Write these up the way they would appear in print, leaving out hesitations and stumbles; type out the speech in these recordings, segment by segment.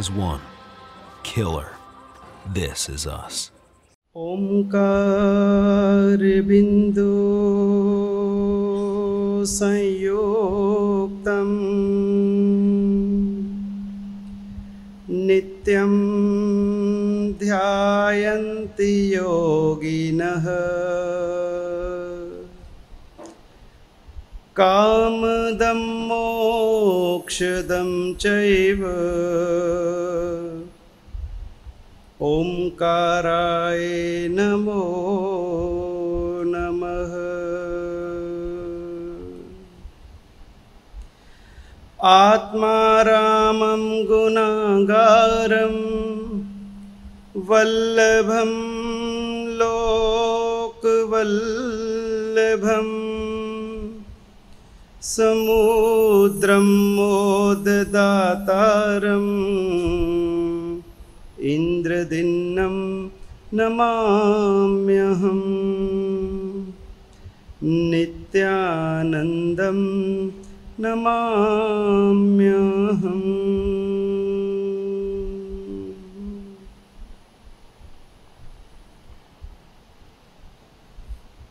is one. Killer. This is us. ओंकार बिंदु संयुक्तम् नित्यं ध्यायन्ति योगिनः कामदं मोक्षदं चैव ओंकाराय नमो नमः। आत्मारामं गुणागारं वल्लभं लोकवल्लभं समुद्रं मोददातारम् इंद्रदिन्नं नमाम्यहम् नित्यानन्दं नमाम्यहम्।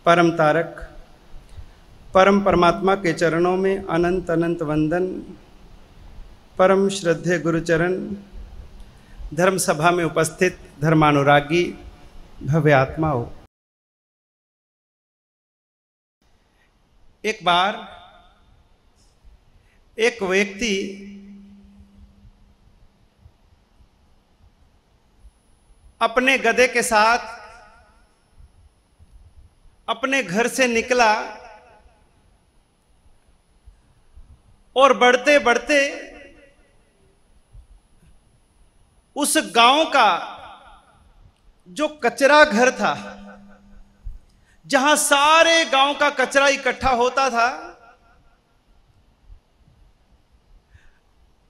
परम तारक परम परमात्मा के चरणों में अनंत अनंत वंदन। परम श्रद्धेय गुरुचरण, धर्म सभा में उपस्थित धर्मानुरागी भव्य आत्माओं, एक बार एक व्यक्ति अपने गधे के साथ अपने घर से निकला और बढ़ते बढ़ते उस गांव का जो कचरा घर था, जहां सारे गांव का कचरा इकट्ठा होता था,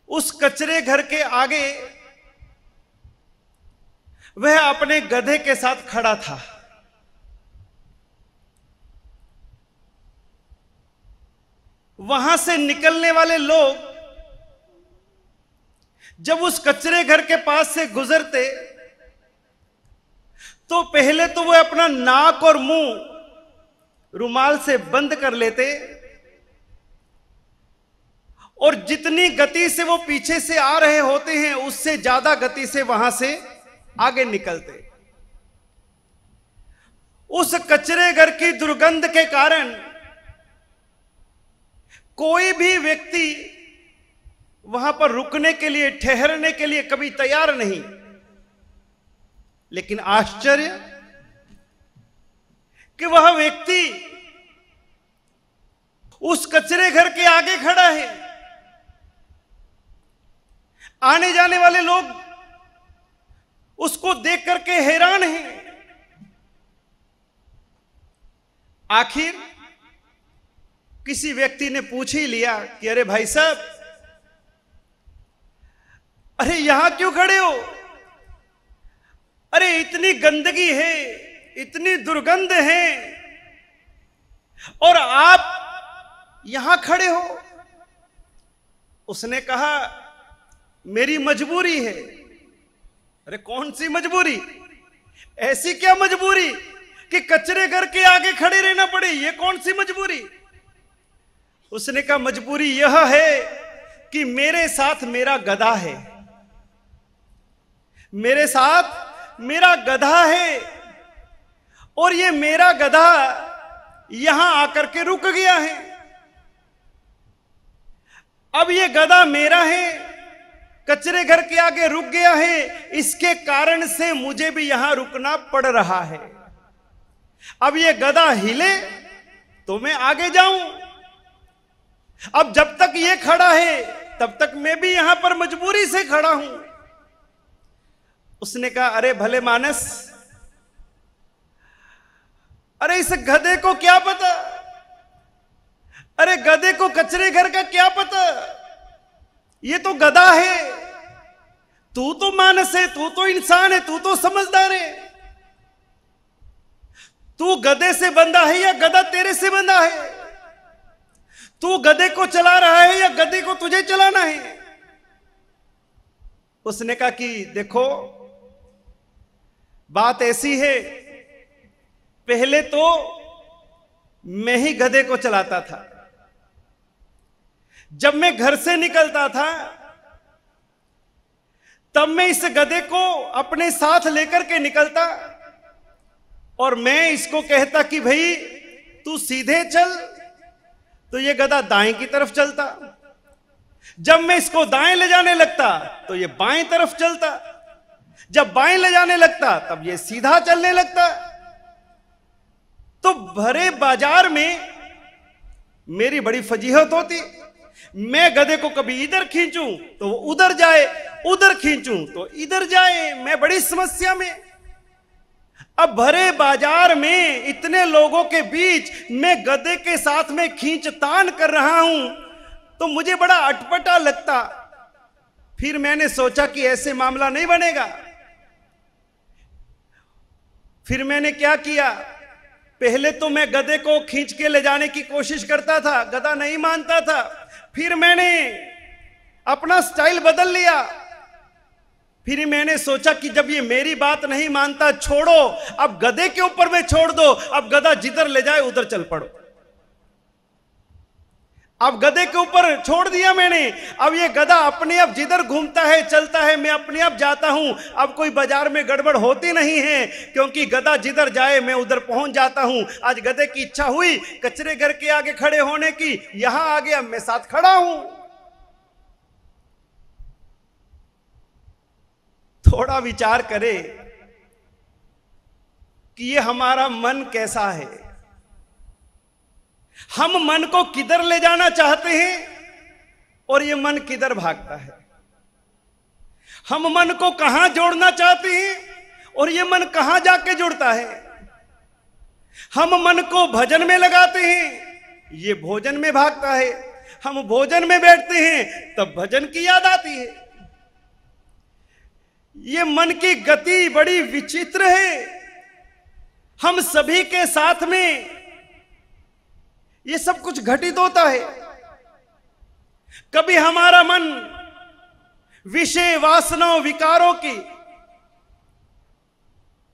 उस कचरे घर के आगे वह अपने गधे के साथ खड़ा था। वहां से निकलने वाले लोग जब उस कचरे घर के पास से गुजरते तो पहले तो वह अपना नाक और मुंह रुमाल से बंद कर लेते और जितनी गति से वो पीछे से आ रहे होते हैं उससे ज्यादा गति से वहां से आगे निकलते। उस कचरे घर की दुर्गंध के कारण कोई भी व्यक्ति वहां पर रुकने के लिए, ठहरने के लिए कभी तैयार नहीं। लेकिन आश्चर्य कि वह व्यक्ति उस कचरे घर के आगे खड़ा है। आने जाने वाले लोग उसको देख करके हैरान हैं। आखिर किसी व्यक्ति ने पूछ ही लिया कि अरे भाई साहब, अरे यहां क्यों खड़े हो? अरे इतनी गंदगी है, इतनी दुर्गंध है और आप यहां खड़े हो। उसने कहा मेरी मजबूरी है। अरे कौन सी मजबूरी? ऐसी क्या मजबूरी कि कचरे घर के आगे खड़े रहना पड़े? ये कौन सी मजबूरी? उसने कहा मजबूरी यह है कि मेरे साथ मेरा गधा है, मेरे साथ मेरा गधा है और ये मेरा गधा यहां आकर के रुक गया है। अब ये गधा मेरा है, कचरे घर के आगे रुक गया है, इसके कारण से मुझे भी यहां रुकना पड़ रहा है। अब ये गधा हिले तो मैं आगे जाऊं, अब जब तक ये खड़ा है तब तक मैं भी यहां पर मजबूरी से खड़ा हूं। उसने कहा अरे भले मानस, अरे इस गधे को क्या पता, अरे गधे को कचरे घर का क्या पता, ये तो गधा है, तू तो मानस है, तू तो इंसान है, तू तो समझदार है। तू गधे से बंधा है या गधा तेरे से बंधा है? तू गधे को चला रहा है या गधे को तुझे चलाना है? उसने कहा कि देखो बात ऐसी है, पहले तो मैं ही गधे को चलाता था। जब मैं घर से निकलता था तब मैं इस गधे को अपने साथ लेकर के निकलता और मैं इसको कहता कि भाई तू सीधे चल, तो ये गधा दाएं की तरफ चलता। जब मैं इसको दाएं ले जाने लगता तो ये बाएं तरफ चलता। जब बाएं ले जाने लगता तब ये सीधा चलने लगता। तो भरे बाजार में मेरी बड़ी फजीहत होती। मैं गधे को कभी इधर खींचूं तो वो उधर जाए, उधर खींचूं तो इधर जाए। मैं बड़ी समस्या में। अब भरे बाजार में इतने लोगों के बीच मैं गधे के साथ में खींचतान कर रहा हूं तो मुझे बड़ा अटपटा लगता। फिर मैंने सोचा कि ऐसे मामला नहीं बनेगा। फिर मैंने क्या किया, पहले तो मैं गधे को खींच के ले जाने की कोशिश करता था, गधा नहीं मानता था। फिर मैंने अपना स्टाइल बदल लिया। फिर मैंने सोचा कि जब ये मेरी बात नहीं मानता, छोड़ो, अब गधे के ऊपर में छोड़ दो। अब गधा जिधर ले जाए उधर चल पड़ो। अब गधे के ऊपर छोड़ दिया मैंने। अब ये गधा अपने आप जिधर घूमता है चलता है, मैं अपने आप जाता हूं। अब कोई बाजार में गड़बड़ होती नहीं है, क्योंकि गधा जिधर जाए मैं उधर पहुंच जाता हूं। आज गधे की इच्छा हुई कचरे घर के आगे खड़े होने की, यहां आ गया, मैं साथ खड़ा हूं। थोड़ा विचार करें कि ये हमारा मन कैसा है। हम मन को किधर ले जाना चाहते हैं और ये मन किधर भागता है। हम मन को कहां जोड़ना चाहते हैं और ये मन कहां जाके जुड़ता है। हम मन को भजन में लगाते हैं, ये भोजन में भागता है। हम भोजन में बैठते हैं तब भजन की याद आती है। ये मन की गति बड़ी विचित्र है। हम सभी के साथ में ये सब कुछ घटित होता है। कभी हमारा मन विषय वासनाओं विकारों की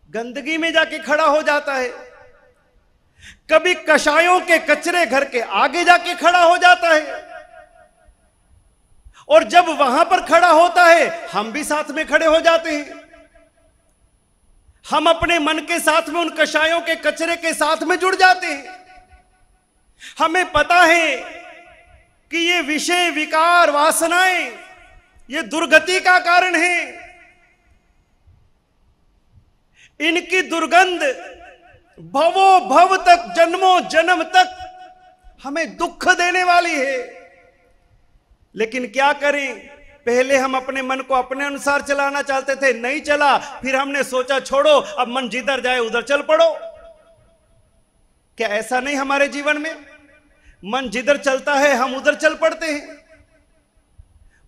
गंदगी में जाके खड़ा हो जाता है। कभी कषायों के कचरे घर के आगे जाके खड़ा हो जाता है। और जब वहां पर खड़ा होता है हम भी साथ में खड़े हो जाते हैं। हम अपने मन के साथ में उन कषायों के कचरे के साथ में जुड़ जाते हैं। हमें पता है कि ये विषय विकार वासनाएं ये दुर्गति का कारण है। इनकी दुर्गंध भवो भव तक, जन्मों जन्म तक हमें दुख देने वाली है। लेकिन क्या करें, पहले हम अपने मन को अपने अनुसार चलाना चाहते थे, नहीं चला। फिर हमने सोचा छोड़ो, अब मन जिधर जाए उधर चल पड़ो। क्या ऐसा नहीं हमारे जीवन में? मन जिधर चलता है हम उधर चल पड़ते हैं।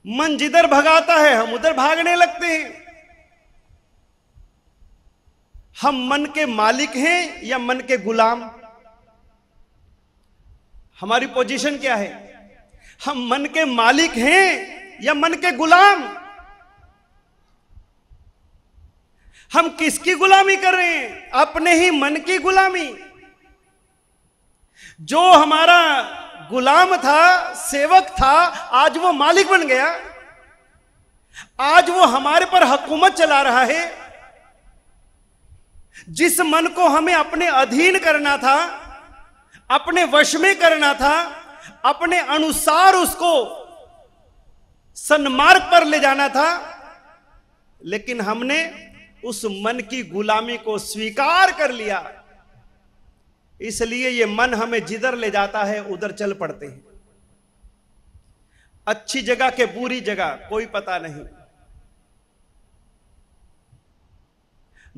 मन जिधर भगाता है हम उधर भागने लगते हैं। हम मन के मालिक हैं या मन के गुलाम? हमारी पोजीशन क्या है? हम मन के मालिक हैं या मन के गुलाम? हम किसकी गुलामी कर रहे हैं? अपने ही मन की गुलामी। जो हमारा गुलाम था, सेवक था, आज वो मालिक बन गया। आज वो हमारे पर हुकूमत चला रहा है। जिस मन को हमें अपने अधीन करना था, अपने वश में करना था, अपने अनुसार उसको सन्मार्ग पर ले जाना था, लेकिन हमने उस मन की गुलामी को स्वीकार कर लिया। इसलिए ये मन हमें जिधर ले जाता है उधर चल पड़ते हैं। अच्छी जगह के बुरी जगह कोई पता नहीं।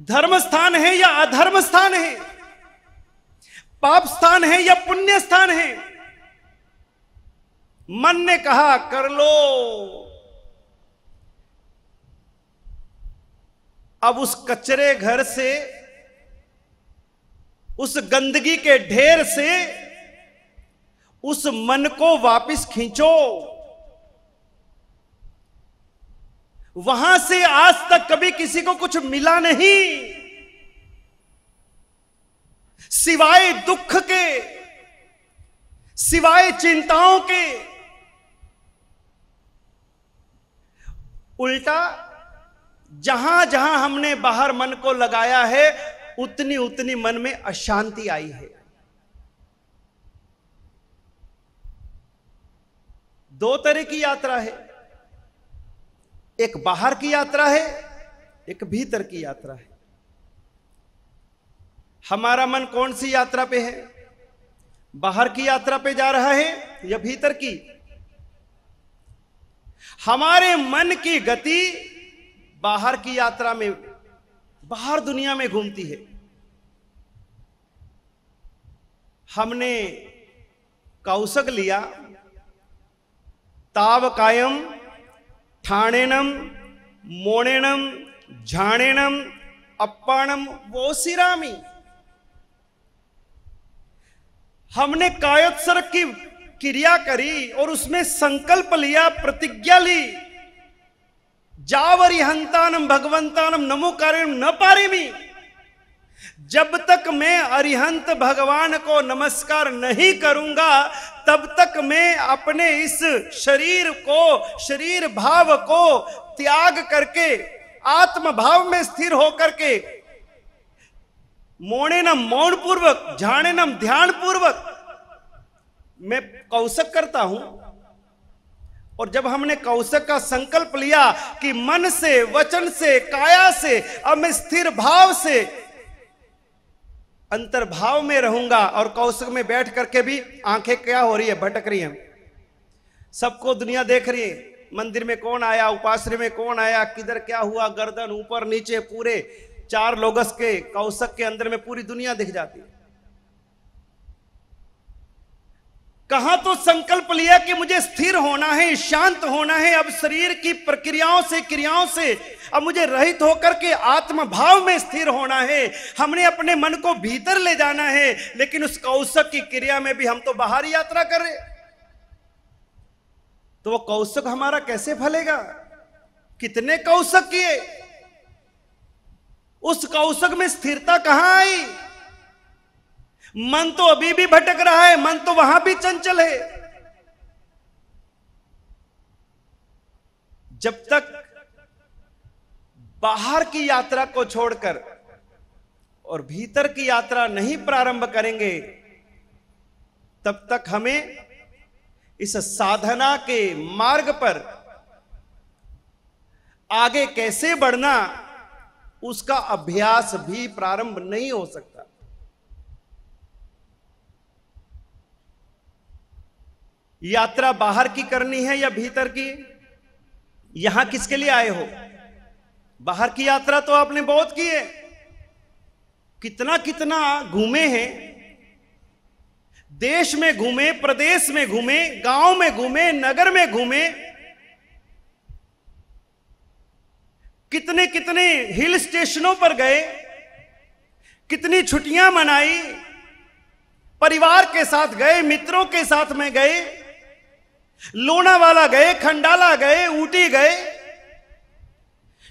धर्म स्थान है या अधर्म स्थान है, पाप स्थान है या पुण्य स्थान है, मन ने कहा कर लो। अब उस कचरे घर से, उस गंदगी के ढेर से उस मन को वापस खींचो। वहां से आज तक कभी किसी को कुछ मिला नहीं, सिवाय दुख के, सिवाय चिंताओं के। उल्टा जहां जहां हमने बाहर मन को लगाया है, उतनी उतनी मन में अशांति आई है। दो तरह की यात्रा है, एक बाहर की यात्रा है, एक भीतर की यात्रा है। हमारा मन कौन सी यात्रा पे है? बाहर की यात्रा पे जा रहा है या भीतर की? हमारे मन की गति बाहर की यात्रा में, बाहर दुनिया में घूमती है। हमने कौशक लिया, ताव कायम ठाणेनम मोणेनम झाणेनम अप्पाणम वो सिरामी। हमने कायोत्सर्ग की क्रिया करी और उसमें संकल्प लिया, प्रतिज्ञा ली, जावरी हंतानम भगवंतानम नमो कार्यम न पारेमी। जब तक मैं अरिहंत भगवान को नमस्कार नहीं करूंगा, तब तक मैं अपने इस शरीर को, शरीर भाव को त्याग करके आत्म भाव में स्थिर होकर के मोणेनम मौन पूर्वक, झाणेनम ध्यान पूर्वक मैं कौशक करता हूं। और जब हमने कौशक का संकल्प लिया कि मन से, वचन से, काया से अब मैं स्थिर भाव से अंतर्भाव में रहूंगा, और कौशक में बैठ करके भी आंखें क्या हो रही है, भटक रही हैं, सबको दुनिया देख रही है। मंदिर में कौन आया, उपाश्रय में कौन आया, किधर क्या हुआ, गर्दन ऊपर नीचे, पूरे 4 लोगस के कौशक के अंदर में पूरी दुनिया दिख जाती है। कहां तो संकल्प लिया कि मुझे स्थिर होना है, शांत होना है, अब शरीर की प्रक्रियाओं से, क्रियाओं से अब मुझे रहित होकर के आत्म भाव में स्थिर होना है। हमने अपने मन को भीतर ले जाना है, लेकिन उस कौशक की क्रिया में भी हम तो बाहर यात्रा कर रहे। तो वो कौशक हमारा कैसे फलेगा? कितने कौशक किए, उस कौशक में स्थिरता कहां आई? मन तो अभी भी भटक रहा है, मन तो वहां भी चंचल है। जब तक बाहर की यात्रा को छोड़कर और भीतर की यात्रा नहीं प्रारंभ करेंगे, तब तक हमें इस साधना के मार्ग पर आगे कैसे बढ़ना, उसका अभ्यास भी प्रारंभ नहीं हो सकता। यात्रा बाहर की करनी है या भीतर की? यहां किसके लिए आए हो? बाहर की यात्रा तो आपने बहुत की है, कितना कितना घूमे हैं, देश में घूमे, प्रदेश में घूमे, गांव में घूमे, नगर में घूमे, कितने कितने हिल स्टेशनों पर गए, कितनी छुट्टियां मनाई, परिवार के साथ गए, मित्रों के साथ में गए, लोनावाला गए, खंडाला गए, ऊटी गए,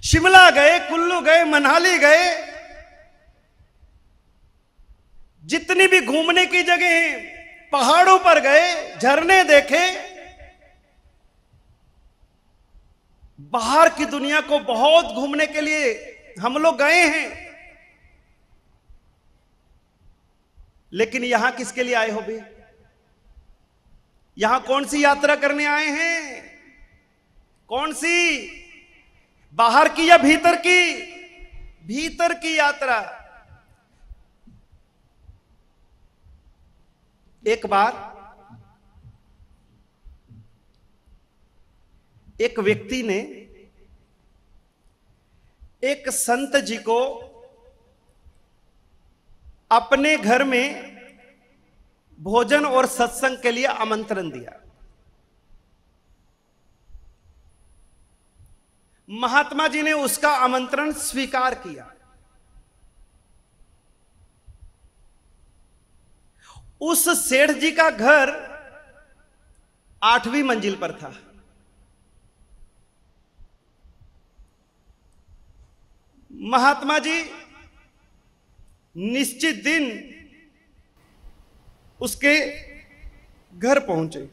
शिमला गए, कुल्लू गए, मनाली गए, जितनी भी घूमने की जगह हैं, पहाड़ों पर गए, झरने देखे। बाहर की दुनिया को बहुत घूमने के लिए हम लोग गए हैं, लेकिन यहां किसके लिए आए हो भी? यहां कौन सी यात्रा करने आए हैं? कौन सी, बाहर की या भीतर की? भीतर की यात्रा। एक बार एक व्यक्ति ने एक संत जी को अपने घर में भोजन और सत्संग के लिए आमंत्रण दिया। महात्मा जी ने उसका आमंत्रण स्वीकार किया। उस सेठ जी का घर 8वीं मंजिल पर था। महात्मा जी निश्चित दिन उसके घर पहुंचे।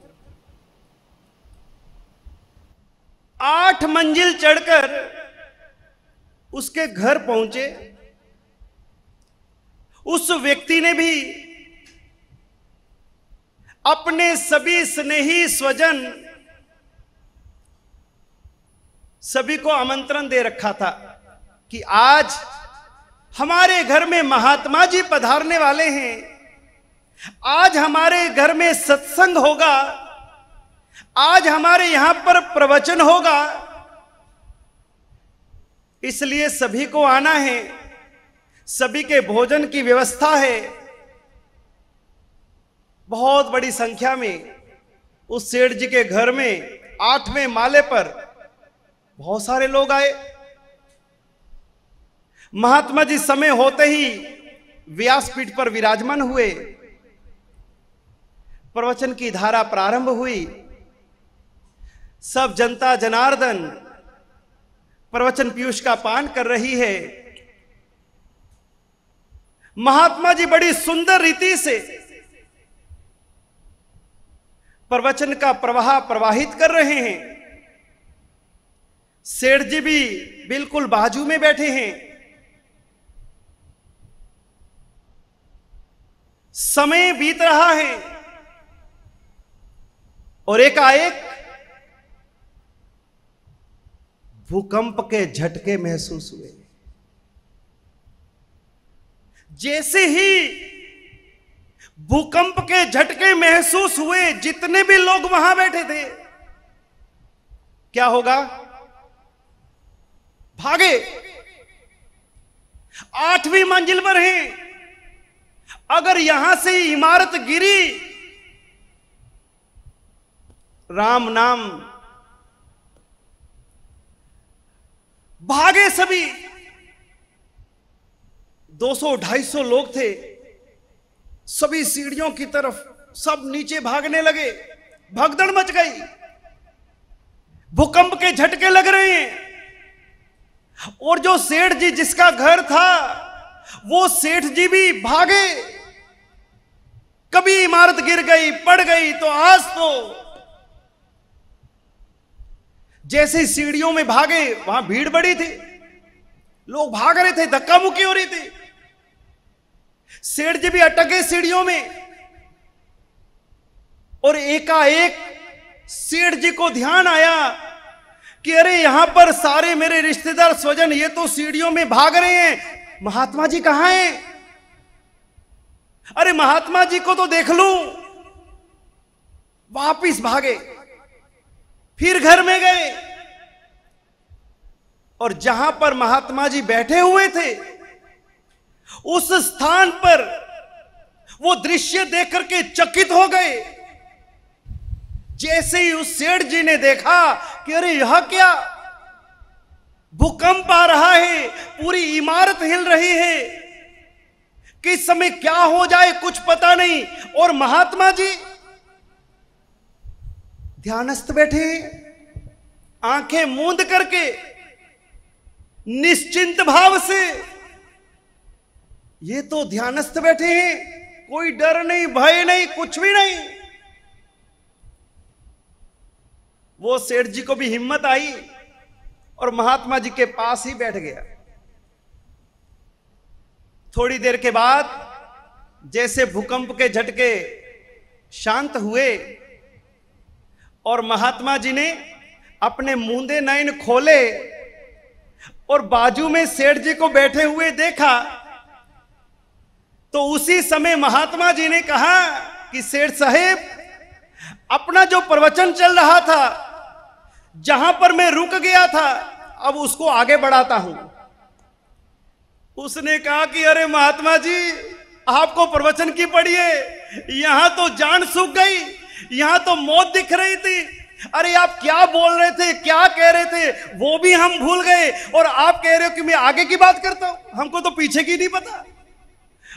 8 मंजिल चढ़कर उसके घर पहुंचे। उस व्यक्ति ने भी अपने सभी स्नेही स्वजन सभी को आमंत्रण दे रखा था कि आज हमारे घर में महात्मा जी पधारने वाले हैं, आज हमारे घर में सत्संग होगा, आज हमारे यहां पर प्रवचन होगा, इसलिए सभी को आना है, सभी के भोजन की व्यवस्था है। बहुत बड़ी संख्या में उस सेठ जी के घर में 8वें माले पर बहुत सारे लोग आए। महात्मा जी समय होते ही व्यासपीठ पर विराजमान हुए। प्रवचन की धारा प्रारंभ हुई। सब जनता जनार्दन प्रवचन पीयूष का पान कर रही है। महात्मा जी बड़ी सुंदर रीति से प्रवचन का प्रवाह प्रवाहित कर रहे हैं। सेठ जी भी बिल्कुल बाजू में बैठे हैं। समय बीत रहा है और एकाएक भूकंप के झटके महसूस हुए। जैसे ही भूकंप के झटके महसूस हुए, जितने भी लोग वहां बैठे थे, क्या होगा? भागे। 8वीं मंजिल पर हैं। अगर यहां से इमारत गिरी, राम नाम, भागे सभी। 200-250 लोग थे। सभी सीढ़ियों की तरफ सब नीचे भागने लगे। भगदड़ मच गई। भूकंप के झटके लग रहे हैं। और जो सेठ जी जिसका घर था, वो सेठ जी भी भागे। कभी इमारत गिर गई, पड़ गई, तो आज तो जैसे सीढ़ियों में भागे, वहां भीड़ बड़ी थी, लोग भाग रहे थे, धक्का मुक्की हो रही थी। सेठ जी भी अटके सीढ़ियों में। और एकाएक सेठ जी को ध्यान आया कि अरे यहां पर सारे मेरे रिश्तेदार स्वजन ये तो सीढ़ियों में भाग रहे हैं, महात्मा जी कहां हैं? अरे महात्मा जी को तो देख लूं। वापिस भागे, फिर घर में गए और जहां पर महात्मा जी बैठे हुए थे, उस स्थान पर वो दृश्य देख करके चकित हो गए। जैसे ही उस सेठ जी ने देखा कि अरे यह क्या, भूकंप आ रहा है, पूरी इमारत हिल रही है, किस समय क्या हो जाए कुछ पता नहीं। और महात्मा जी ध्यानस्थ बैठे, आंखें मूंद करके निश्चिंत भाव से। ये तो ध्यानस्थ बैठे हैं, कोई डर नहीं, भय नहीं, कुछ भी नहीं। वो सेठ जी को भी हिम्मत आई और महात्मा जी के पास ही बैठ गया। थोड़ी देर के बाद जैसे भूकंप के झटके शांत हुए और महात्मा जी ने अपने मूंदे नयन खोले और बाजू में सेठ जी को बैठे हुए देखा, तो उसी समय महात्मा जी ने कहा कि सेठ साहेब, अपना जो प्रवचन चल रहा था, जहां पर मैं रुक गया था, अब उसको आगे बढ़ाता हूं। उसने कहा कि अरे महात्मा जी, आपको प्रवचन की पड़ी है, यहां तो जान सूख गई, यहां तो मौत दिख रही थी। अरे आप क्या बोल रहे थे, क्या कह रहे थे, वो भी हम भूल गए, और आप कह रहे हो कि मैं आगे की बात करता हूं। हमको तो पीछे की नहीं पता,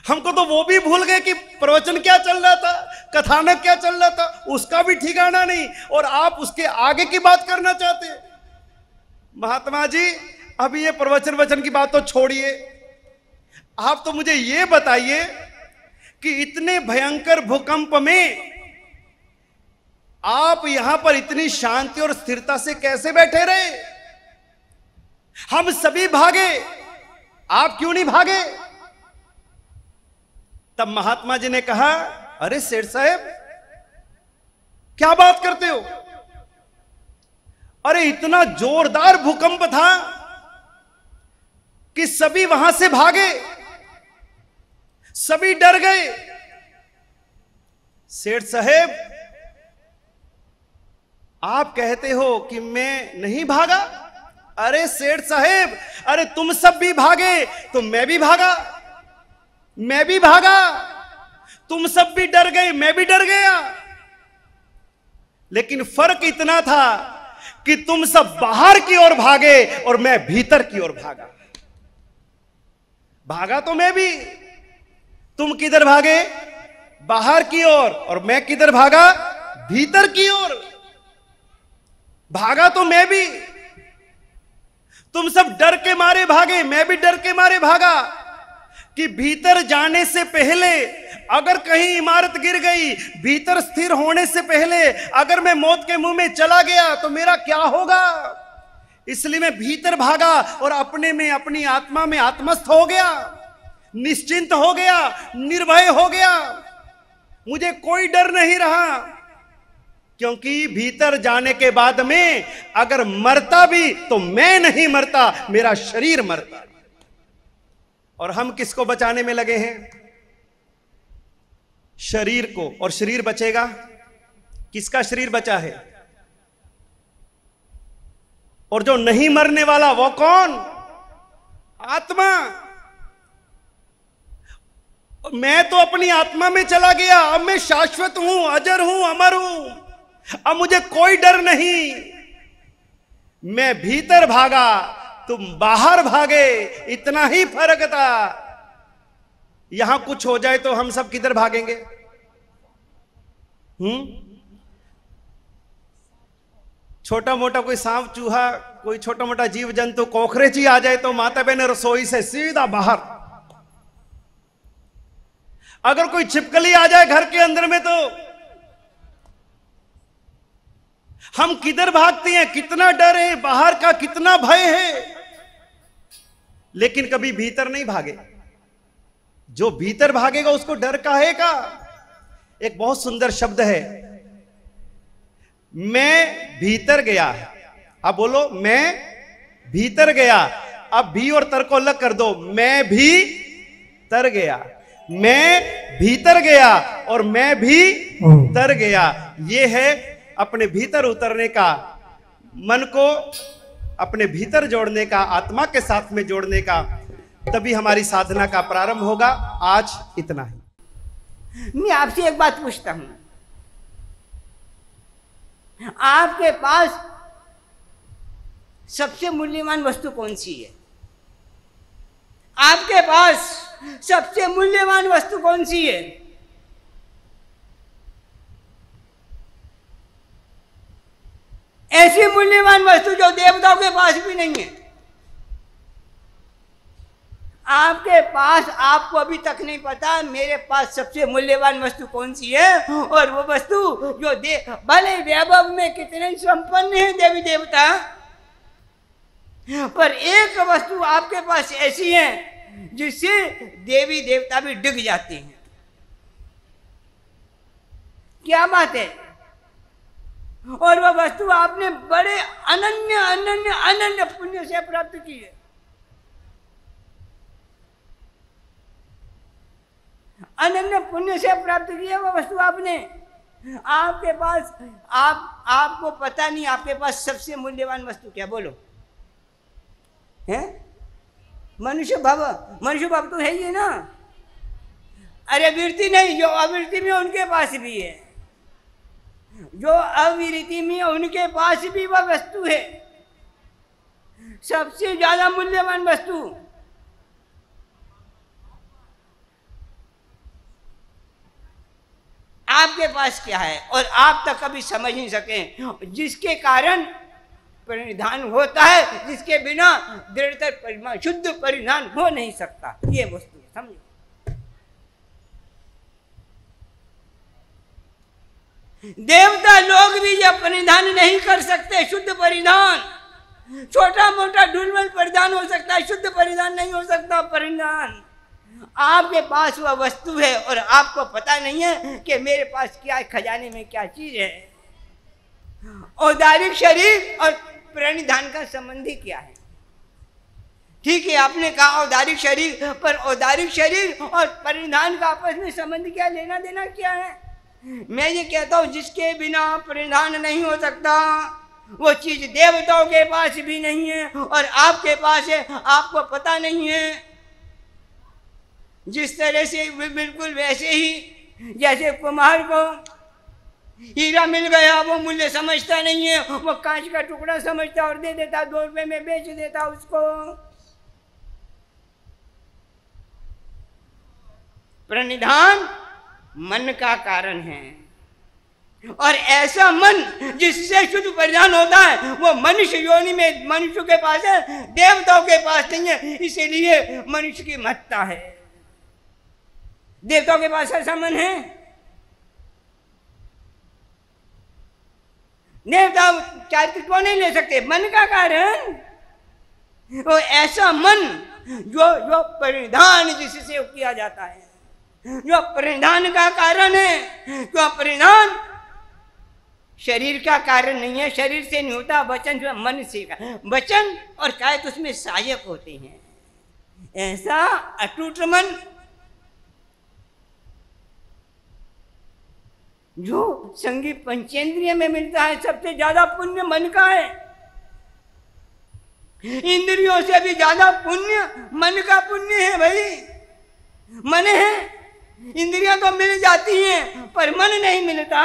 हमको तो वो भी भूल गए कि प्रवचन क्या चल रहा था, कथानक क्या चल रहा था, उसका भी ठिकाना नहीं, और आप उसके आगे की बात करना चाहते हैं। महात्मा जी, अब ये प्रवचन वचन की बात तो छोड़िए, आप तो मुझे ये बताइए कि इतने भयंकर भूकंप में आप यहां पर इतनी शांति और स्थिरता से कैसे बैठे रहे? हम सभी भागे, आप क्यों नहीं भागे? तब महात्मा जी ने कहा, अरे सेठ साहब क्या बात करते हो? अरे इतना जोरदार भूकंप था कि सभी वहां से भागे, सभी डर गए। सेठ साहब आप कहते हो कि मैं नहीं भागा? अरे सेठ साहब, अरे तुम सब भी भागे तो मैं भी भागा, मैं भी भागा, तुम सब भी डर गए, मैं भी डर गया। लेकिन फर्क इतना था कि तुम सब बाहर की ओर भागे और मैं भीतर की ओर भागा। भागा तो मैं भी, तुम किधर भागे? बाहर की ओर, और मैं किधर भागा? भीतर की ओर। भागा तो मैं भी, तुम सब डर के मारे भागे, मैं भी डर के मारे भागा कि भीतर जाने से पहले अगर कहीं इमारत गिर गई, भीतर स्थिर होने से पहले अगर मैं मौत के मुंह में चला गया तो मेरा क्या होगा। इसलिए मैं भीतर भागा और अपने में, अपनी आत्मा में आत्मस्थ हो गया, निश्चिंत हो गया, निर्भय हो गया। मुझे कोई डर नहीं रहा, क्योंकि भीतर जाने के बाद में अगर मरता भी तो मैं नहीं मरता, मेरा शरीर मरता। और हम किसको बचाने में लगे हैं? शरीर को। और शरीर बचेगा? किसका शरीर बचा है? और जो नहीं मरने वाला वो कौन? आत्मा। मैं तो अपनी आत्मा में चला गया, अब मैं शाश्वत हूं, अजर हूं, अमर हूं, अब मुझे कोई डर नहीं। मैं भीतर भागा, तुम बाहर भागे, इतना ही फर्क था। यहां कुछ हो जाए तो हम सब किधर भागेंगे? छोटा मोटा कोई सांप चूहा, कोई छोटा मोटा जीव जंतु, कोकरेची आ जाए तो माता बहन रसोई से सीधा बाहर। अगर कोई छिपकली आ जाए घर के अंदर में तो हम किधर भागते हैं? कितना डर है, बाहर का कितना भय है, लेकिन कभी भीतर नहीं भागे। जो भीतर भागेगा उसको डर काहे का? एक बहुत सुंदर शब्द है, मैं भीतर गया। अब बोलो, मैं भीतर गया। अब भी और तर को अलग कर दो, मैं भी तर गया, मैं भीतर गया और मैं भी तर गया। यह है अपने भीतर उतरने का, मन को अपने भीतर जोड़ने का, आत्मा के साथ में जोड़ने का। तभी हमारी साधना का प्रारंभ होगा। आज इतना ही। मैं आपसे एक बात पूछता हूं, आपके पास सबसे मूल्यवान वस्तु कौन सी है? आपके पास सबसे मूल्यवान वस्तु कौन सी है? ऐसी मूल्यवान वस्तु जो देवताओं के पास भी नहीं है। आपके पास, आपको अभी तक नहीं पता मेरे पास सबसे मूल्यवान वस्तु कौन सी है। और वो वस्तु जो भले वैभव में कितने संपन्न हैं देवी देवता, पर एक वस्तु आपके पास ऐसी है जिससे देवी देवता भी डिग जाते हैं। क्या बात है? और वह वस्तु आपने बड़े अनन्य अनन्य अनन्य पुण्य से प्राप्त की है। अनन्य पुण्य से प्राप्त की है वह वस्तु आपने। आपके पास, आपको पता नहीं आपके पास सबसे मूल्यवान वस्तु क्या? बोलो। है मनुष्य भाव। मनुष्य भाव तो है ही ना। अरे वृत्ति नहीं, जो अवृत्ति में उनके पास भी है, जो अविरति में उनके पास भी वह वस्तु है। सबसे ज्यादा मूल्यवान वस्तु आपके पास क्या है और आप तक कभी समझ नहीं सके, जिसके कारण परिधान होता है जिसके बिना दृढ़तर परिमाण शुद्ध परिधान हो नहीं सकता। ये वस्तु है, समझो। देवता लोग भी यह परिधान नहीं कर सकते, शुद्ध परिधान। छोटा मोटा ढुलमुल परिधान हो सकता है, शुद्ध परिधान नहीं हो सकता परिधान। आपके पास वह वस्तु है और आपको पता नहीं है कि मेरे पास क्या खजाने में क्या चीज है। औदारिक शरीर और परिधान का संबंध ही क्या है? ठीक है, आपने कहा औदारिक शरीर, पर औदारिक शरीर और परिधान का आपस में संबंध क्या, लेना देना क्या है? मैं ये कहता हूं जिसके बिना परिधान नहीं हो सकता वो चीज देवताओं के पास भी नहीं है और आपके पास है, आपको पता नहीं है। जिस तरह से बिल्कुल वैसे ही जैसे कुम्हार को हीरा मिल गया, वो मूल्य समझता नहीं है, वो कांच का टुकड़ा समझता और दे देता, 2 रुपए में बेच देता उसको। परिधान मन का कारण है और ऐसा मन जिससे शुद्ध परिधान होता है वो मनुष्य योनि में मनुष्य के पास है, देवताओं के पास नहीं है। इसीलिए मनुष्य की महत्ता है। देवताओं के पास ऐसा मन है? देवता चारित्र को नहीं ले सकते, मन का कारण वो ऐसा मन जो परिधान जिससे किया जाता है, जो परिधान का कारण है। जो परिधान शरीर का कारण नहीं है, शरीर से नहीं होता, वचन जो मन से का वचन और चाहे तो उसमें सहायक होते हैं। ऐसा अटूट मन जो संगीत पंचेंद्रिय में मिलता है, सबसे ज्यादा पुण्य मन का है। इंद्रियों से भी ज्यादा पुण्य मन का पुण्य है भाई। मन है, इंद्रियां तो मिल जाती हैं पर मन नहीं मिलता,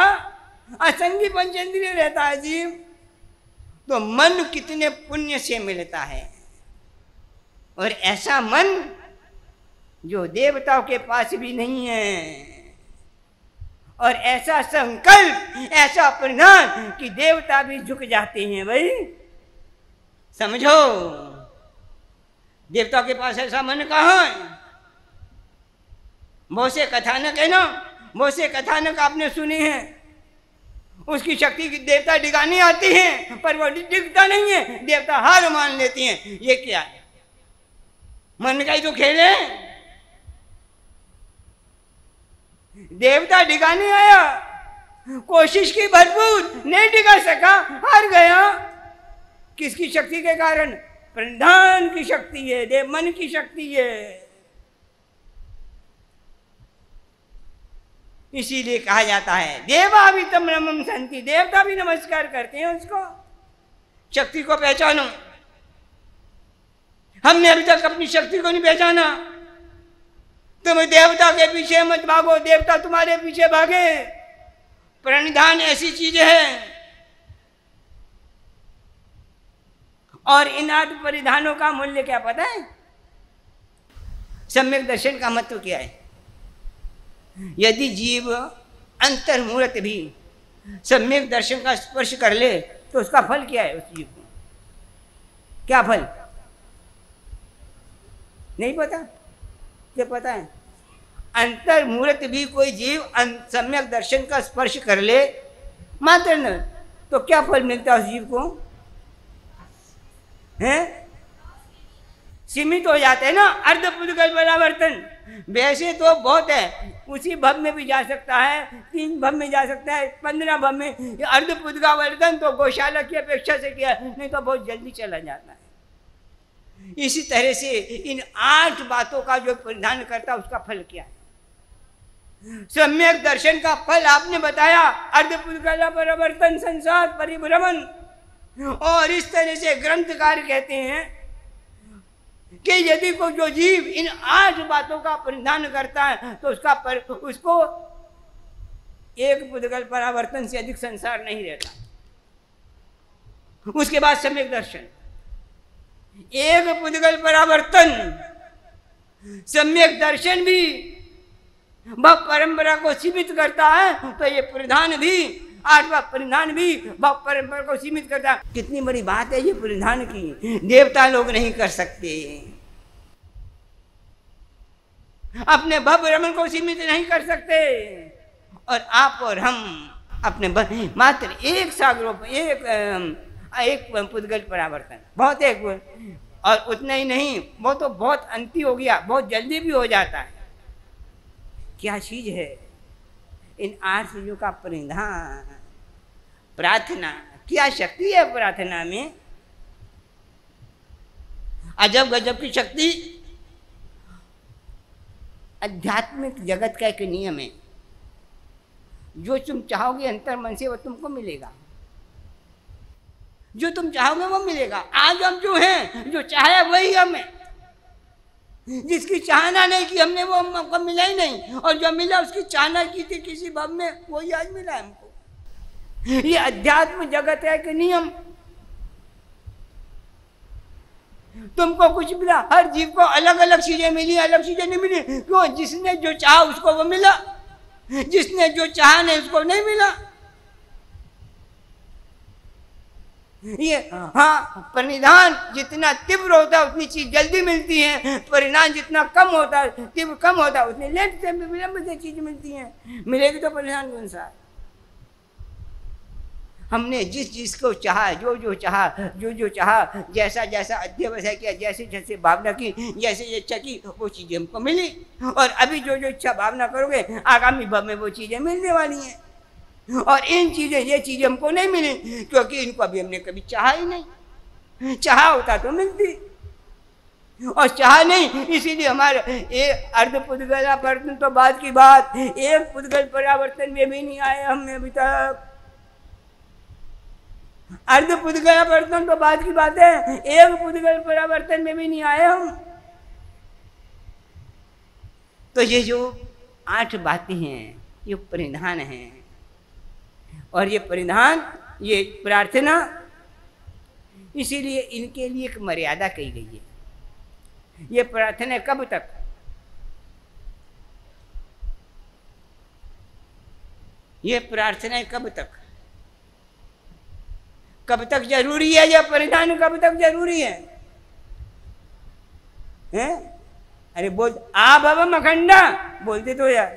असंगी पंचेंद्रिय रहता है जीव। तो मन कितने पुण्य से मिलता है। और ऐसा मन जो देवताओं के पास भी नहीं है, और ऐसा संकल्प, ऐसा परिणाम कि देवता भी झुक जाते हैं भाई। समझो, देवताओं के पास ऐसा मन कहाँ है? बहुत से कथानक है ना, बहुत से कथानक आपने सुने हैं। उसकी शक्ति की देवता डिगाने आती हैं पर वो डिगता नहीं है, देवता हार मान लेती हैं। ये क्या है? मन का ही तो खेल है। देवता डिगाने आया, कोशिश की भरपूर, नहीं डिगा सका, हार गया। किसकी शक्ति के कारण? परिधान की शक्ति है, देव मन की शक्ति है। इसीलिए कहा जाता है देवा भी तम नमम संति, देवता भी नमस्कार करते हैं उसको। शक्ति को पहचानो। हमने अभी तक अपनी शक्ति को नहीं पहचाना। तुम देवता के पीछे मत भागो, देवता तुम्हारे पीछे भागे। परिधान ऐसी चीज है। और इन 8 परिधानों का मूल्य क्या पता है? सम्यक दर्शन का महत्व क्या है? यदि जीव अंतर्मुहूर्त भी सम्यक दर्शन का स्पर्श कर ले तो उसका फल क्या है? उस जीव को क्या फल? नहीं पता? क्या पता है? अंतर्मुहूर्त भी कोई जीव सम्यक दर्शन का स्पर्श कर ले मात्र न, तो क्या फल मिलता है उस जीव को? हैं? सीमित हो जाते हैं ना, अर्धपुद्गल परावर्तन। वैसे तो बहुत है, उसी भव में भी जा सकता है, 3 भव में जा सकता है, 15 भव में। अर्धपुद्गावर्तन तो गौशाला की अपेक्षा से किया, नहीं तो बहुत जल्दी चला जाता है। इसी तरह से इन 8 बातों का जो परिधान करता है उसका फल क्या है? सम्यक दर्शन का फल आपने बताया, अर्धपुद्गल परावर्तन, संसार परिभ्रमण। और इस तरह से ग्रंथकार कहते हैं कि यदि को जो जीव इन 8 बातों का परिधान करता है तो उसको एक पुद्गल परावर्तन से अधिक संसार नहीं रहता। उसके बाद सम्यक दर्शन, एक पुद्गल परावर्तन, सम्यक दर्शन भी वह परंपरा को सीमित करता है, तो ये परिधान भी आठवां परिधान भी भव परंपरा को सीमित करता। कितनी बड़ी बात है ये परिधान की, देवता लोग नहीं कर सकते, अपने भव रमन को सीमित नहीं कर सकते, और आप और हम अपने मात्र एक सागरों एक पुद्गल परावर्तन, बहुत एक, और उतना ही नहीं, वो तो बहुत अंति हो गया, बहुत जल्दी भी हो जाता है। क्या चीज है इन 8 चीजों का परिधान? प्रार्थना। क्या शक्ति है प्रार्थना में, अजब गजब की शक्ति। आध्यात्मिक जगत का एक नियम है, जो तुम चाहोगे अंतर मन से वो तुमको मिलेगा, जो तुम चाहोगे वो मिलेगा। आज हम जो हैं, जो चाहे वही हम हैं, जिसकी चाहना नहीं की हमने वो हमको मिला ही नहीं, और जो मिला उसकी चाहना की थी किसी भव में, वही आज मिला हमको। ये अध्यात्म जगत है कि नियम। तुमको कुछ मिला, हर जीव को अलग अलग चीजें मिली, अलग चीजें नहीं मिली। क्यों? जिसने जो चाहा उसको वो मिला, जिसने जो चाहा नहीं उसको नहीं मिला। ये हाँ, परिधान जितना तीव्र होता है उतनी चीज जल्दी मिलती है, परिधान जितना कम होता है, तीव्र कम होता है, उतनी लेट से विलंब से चीज मिलती है। मिलेगी तो परिधान के अनुसार। हमने जिस चीज को चाहा, जो चाहा, जो चाहा, जैसा जैसा अध्यवसाय किया, जैसे जैसे भावना की, जैसे इच्छा की, वो चीजें हमको मिली। और अभी जो इच्छा भावना करोगे, आगामी भव में वो चीजें मिलने वाली हैं। और इन चीजें, ये चीजें हमको नहीं मिली क्योंकि इनको अभी हमने कभी चाहा ही नहीं। चाहा होता तो मिलती, और चाहा नहीं, इसीलिए हमारे एक अर्ध पुद्गल परावर्तन तो बाद की बात, एक पुद्गल परावर्तन में भी नहीं आए हमें अभी तक। अर्ध पुद्गल परावर्तन तो बाद की बात है, एक पुद्गल परावर्तन में भी नहीं आए हम। तो ये जो 8 बातें हैं, ये परिधान हैं, और ये परिधान, ये प्रार्थना, इसीलिए इनके लिए एक मर्यादा कही गई है। ये प्रार्थना कब तक? ये प्रार्थना कब तक? कब तक जरूरी है? यह परिधान कब तक जरूरी है? हैं? अरे बोल, आ भवम अखंडा बोलते तो यार।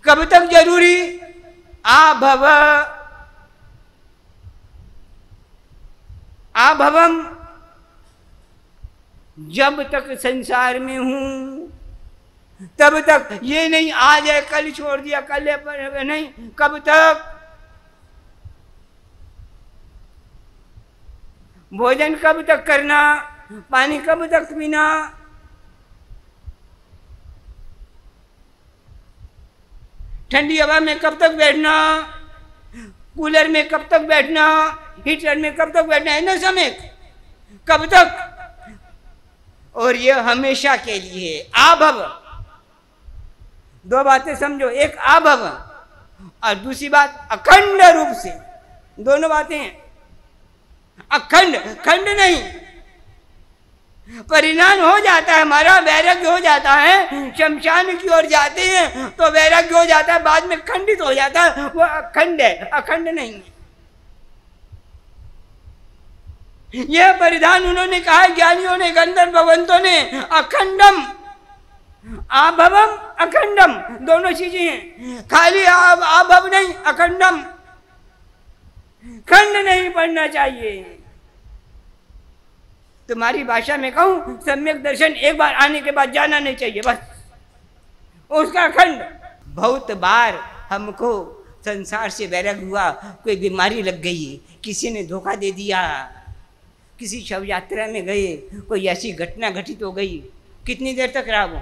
कब तक जरूरी? आ भवम, जब तक संसार में हूं तब तक। ये नहीं आज है कल छोड़ दिया, कल है पर नहीं, कब तक? भोजन कब तक करना, पानी कब तक पीना, ठंडी हवा में कब तक बैठना, कूलर में कब तक बैठना, हीटर में कब तक बैठना, है ना समय, कब तक? और ये हमेशा के लिए। आभव, 2 बातें समझो, एक आभव और दूसरी बात अखंड रूप से। दोनों बातें हैं, अखंड, खंड नहीं। परिणाम हो जाता है हमारा, वैराग्य हो जाता है, शमशान की ओर जाते हैं तो वैराग्य हो जाता है, बाद में खंडित हो जाता है, वो अखंड है, अखंड नहीं है। यह परिधान उन्होंने कहा, ज्ञानियों ने, गंधर्व भगवंतों ने, अखंडम, आभवम अखंडम, दोनों चीजें हैं। खाली आभव नहीं, अखंडम। खंड नहीं पढ़ना चाहिए। तुम्हारी भाषा में कहूं, सम्यक दर्शन एक बार आने के बाद जाना नहीं चाहिए, बस उसका खंड। बहुत बार हमको संसार से वैराग्य हुआ, कोई बीमारी लग गई, किसी ने धोखा दे दिया, किसी शव यात्रा में गए, कोई ऐसी घटना घटित हो गई। कितनी देर तक रहा वो?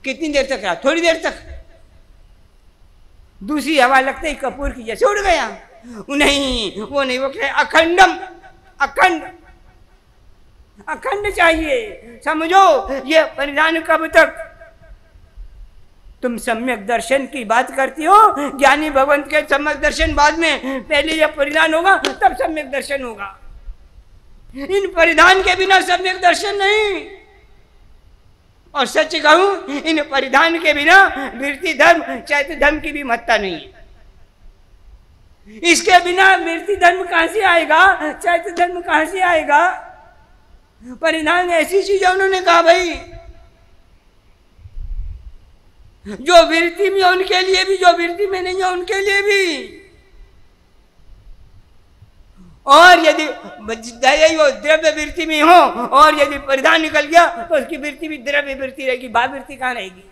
कितनी देर तक रहा? थोड़ी देर तक। दूसरी हवा लगते ही कपूर की जैसे उड़ गया। नहीं, वो नहीं, वो क्या? अखंडम, अखंड, अखंड चाहिए। समझो ये परिधान कब तक? तुम सम्यक दर्शन की बात करती हो, ज्ञानी भगवंत के सम्यक दर्शन बाद में, पहले जब परिधान होगा तब सम्यक दर्शन होगा। इन परिधान के बिना सम्यक दर्शन नहीं। और सच कहूं, इन परिधान के बिना वृत्ति धर्म, चैत्य धर्म की भी महत्ता नहीं है। इसके बिना वृत्ति धर्म कहां से आएगा, चैत्य धर्म कहां से आएगा। परिणाम ऐसी चीज है, उन्होंने कहा भाई जो वृत्ति में उनके लिए भी, जो वृत्ति में नहीं है उनके लिए भी। और यदि वो द्रव्य वृत्ति में हो और यदि परिधान निकल गया तो उसकी वृत्ति भी द्रव्य वृत्ति रहेगी, भाव वृत्ति कहां रहेगी।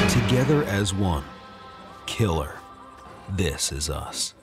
Together as one. Killer. This is us.